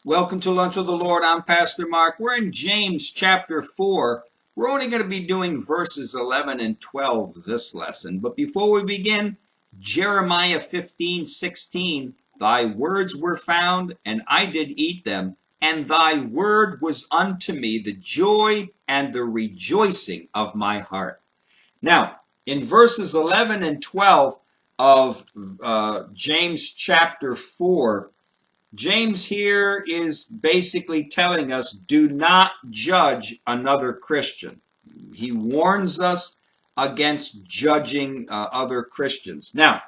Welcome to Lunch with the Lord. I'm Pastor Mark. We're in James chapter 4. We're only going to be doing verses 11 and 12 this lesson. But before we begin, Jeremiah 15:16, Thy words were found, and I did eat them, and thy word was unto me the joy and the rejoicing of my heart. Now, in verses 11 and 12 of James chapter 4, James here is basically telling us, do not judge another Christian. He warns us against judging other Christians. Now,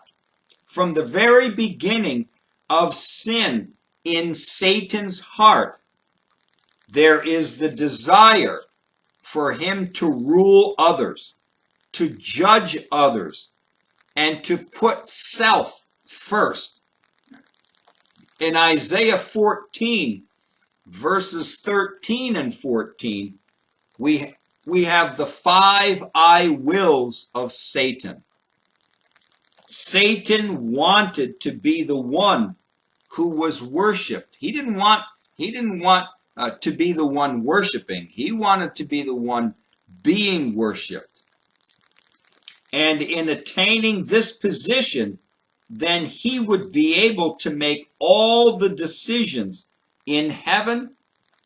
from the very beginning of sin in Satan's heart, there is the desire for him to rule others, to judge others, and to put self first. In Isaiah 14, verses 13 and 14, we have the 5 I wills of Satan. Satan wanted to be the one who was worshipped. He didn't want to be the one worshiping. He wanted to be the one being worshipped. And in attaining this position, then he would be able to make all the decisions in heaven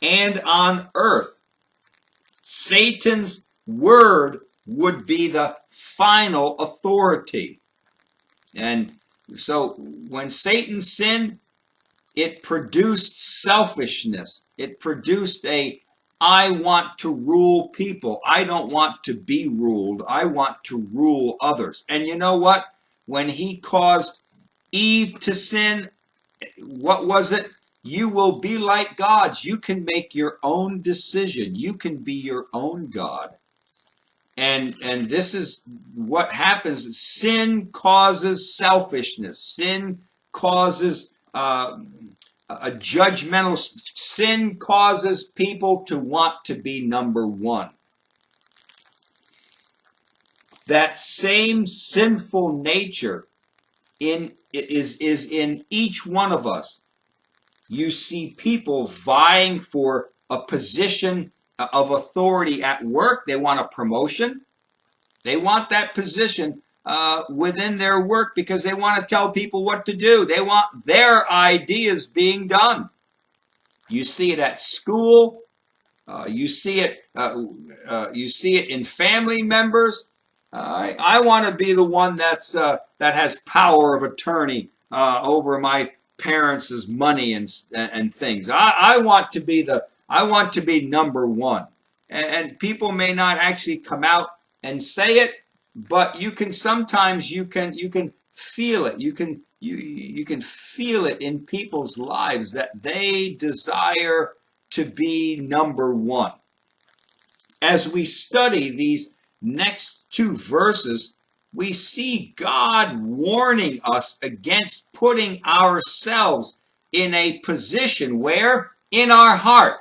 and on earth. Satan's word would be the final authority. And so when Satan sinned, it produced selfishness. It produced I want to rule people. I don't want to be ruled. I want to rule others. And you know what? When he caused Eve to sin, what was it? You will be like gods. You can make your own decision. You can be your own God. And this is what happens. Sin causes selfishness. Sin causes a judgmental. Sin causes people to want to be number one. That same sinful nature is in each one of us. You see people vying for a position of authority at work. They want a promotion. They want that position within their work because they want to tell people what to do. They want their ideas being done. You see it at school. You see it in family members. I want to be the one that has power of attorney over my parents' money and things. I want to be number one. And people may not actually come out and say it, but you can feel it. You can feel it in people's lives that they desire to be number one. As we study these next 2 verses, we see God warning us against putting ourselves in a position where, in our heart,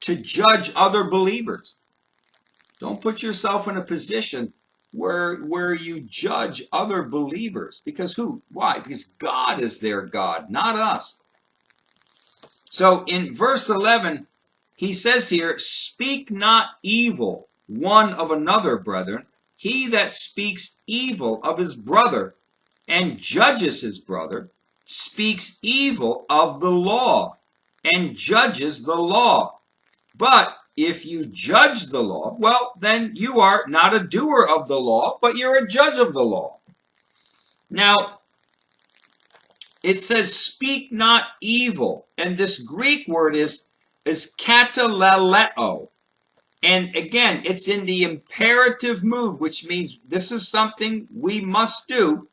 to judge other believers. Don't put yourself in a position where you judge other believers. Because who? Why? Because God is their God, not us. So in verse 11, he says here, speak not evil one of another, brethren. He that speaks evil of his brother and judges his brother speaks evil of the law and judges the law. But if you judge the law, well, then you are not a doer of the law, but you're a judge of the law. Now, it says, speak not evil. And this Greek word is kataleleo. And again, it's in the imperative mood, which means this is something we must do.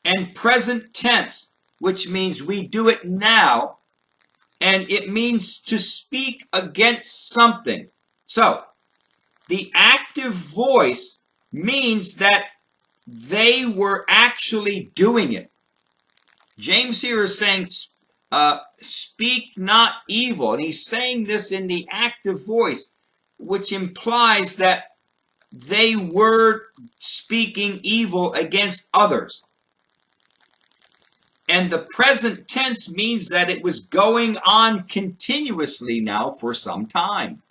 And present tense, which means we do it now. And it means to speak against something. So, the active voice means that they were actually doing it. James here is saying, speak not evil. And he's saying this in the active voice, which implies that they were speaking evil against others. And the present tense means that it was going on continuously now for some time.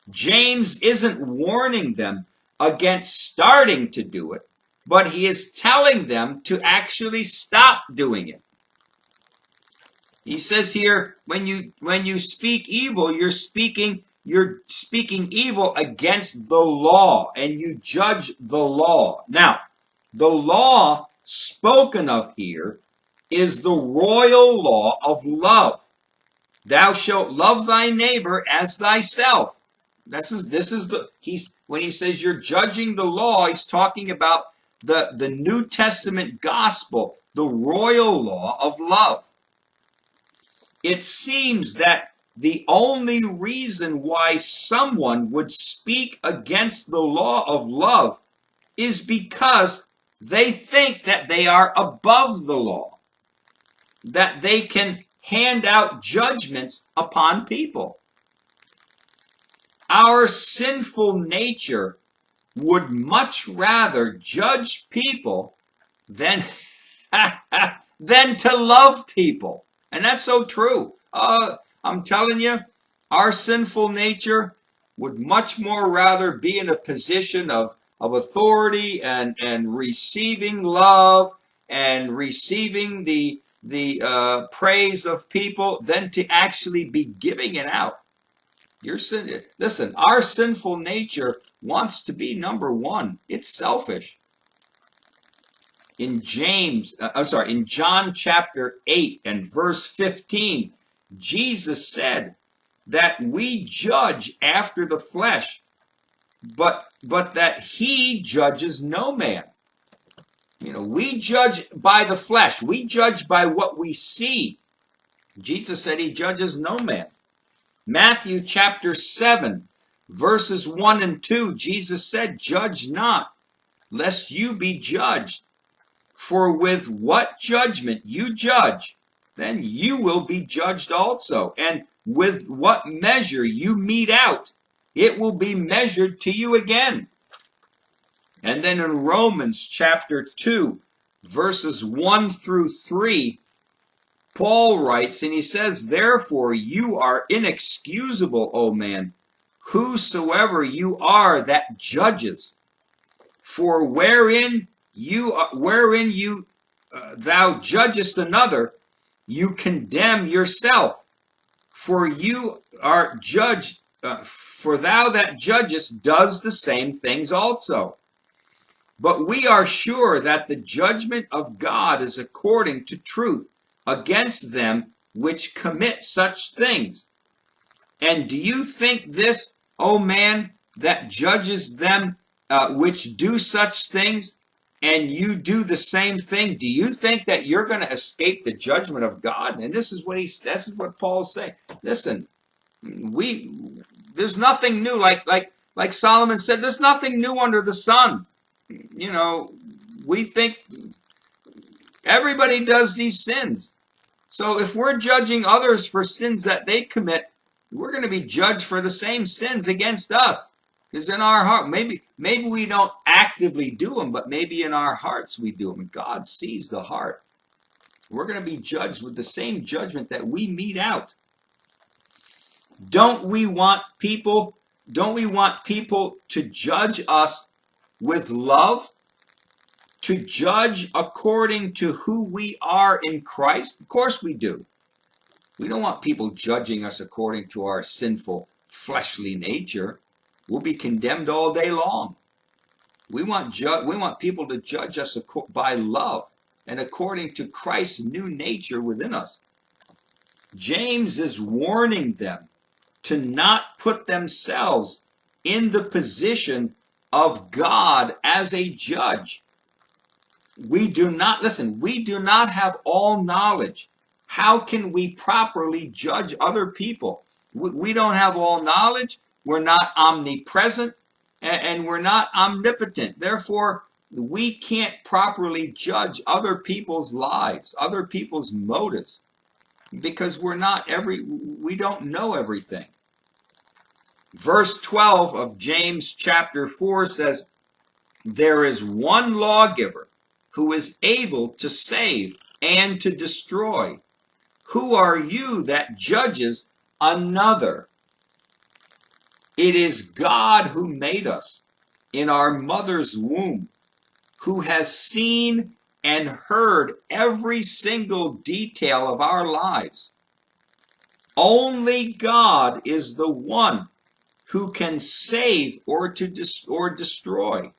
James isn't warning them against starting to do it, but he is telling them to actually stop doing it. He says here, when you speak evil, you're speaking evil against the law, and you judge the law. Now, the law spoken of here is the royal law of love. Thou shalt love thy neighbor as thyself. When he says you're judging the law, he's talking about the New Testament gospel, the royal law of love. It seems that the only reason why someone would speak against the law of love is because they think that they are above the law, that they can hand out judgments upon people. Our sinful nature would much rather judge people than to love people. And that's so true. I'm telling you, our sinful nature would much more rather be in a position of authority and receiving love and receiving the praise of people than to actually be giving it out. Listen, our sinful nature wants to be number one. It's selfish. In John chapter 8 and verse 15, Jesus said that we judge after the flesh, but that he judges no man. We judge by the flesh. We judge by what we see. Jesus said he judges no man. Matthew chapter 7, verses 1 and 2, Jesus said, judge not, lest you be judged. For with what judgment you judge, then you will be judged also. And with what measure you mete out, it will be measured to you again. And then in Romans chapter 2, verses 1 through 3, Paul writes, and he says, therefore you are inexcusable, O man, whosoever you are that judges. For wherein thou judgest another, you condemn yourself. For you are judged, for thou that judgest does the same things also. But we are sure that the judgment of God is according to truth against them which commit such things. And do you think this, O man, that judges them which do such things, and you do the same thing? Do you think that you're going to escape the judgment of God? And this is what Paul's saying. Listen, there's nothing new. Like Solomon said, there's nothing new under the sun. We think everybody does these sins. So if we're judging others for sins that they commit, we're going to be judged for the same sins against us. Because in our heart, maybe we don't actively do them, but maybe in our hearts we do them. God sees the heart. We're going to be judged with the same judgment that we mete out. Don't we want people to judge us with love? To judge according to who we are in Christ? Of course we do. We don't want people judging us according to our sinful fleshly nature. We'll be condemned all day long. We want people to judge us by love and according to Christ's new nature within us. James is warning them to not put themselves in the position of God as a judge. We do not have all knowledge. How can we properly judge other people? We don't have all knowledge. We're not omnipresent, and we're not omnipotent. Therefore, we can't properly judge other people's lives, other people's motives, because we don't know everything. Verse 12 of James chapter 4 says, there is one lawgiver who is able to save and to destroy. Who are you that judges another? It is God who made us in our mother's womb, who has seen and heard every single detail of our lives. Only God is the one who can save or destroy.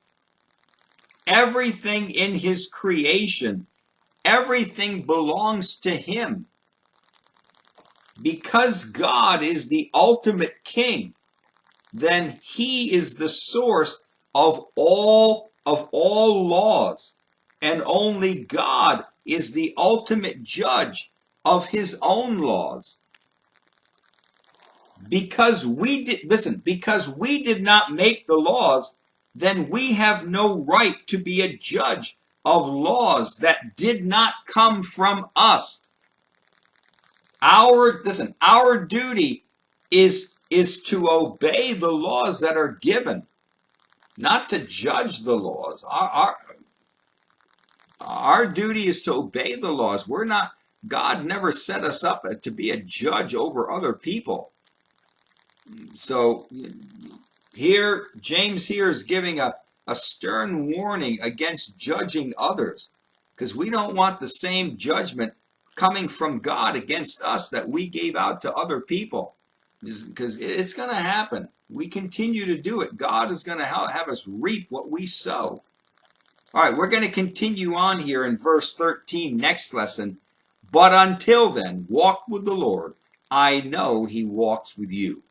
Everything in his creation, everything belongs to him. Because God is the ultimate king, then he is the source of all laws, and only God is the ultimate judge of his own laws. Because we did not make the laws, then we have no right to be a judge of laws that did not come from us. Our duty is to obey the laws that are given, not to judge the laws. Our duty is to obey the laws. God never set us up to be a judge over other people. So James here is giving a stern warning against judging others, because we don't want the same judgment coming from God against us that we gave out to other people, because it's going to happen. We continue to do it. God is going to have us reap what we sow. All right, we're going to continue on here in verse 13 next lesson. But until then, walk with the Lord. I know he walks with you.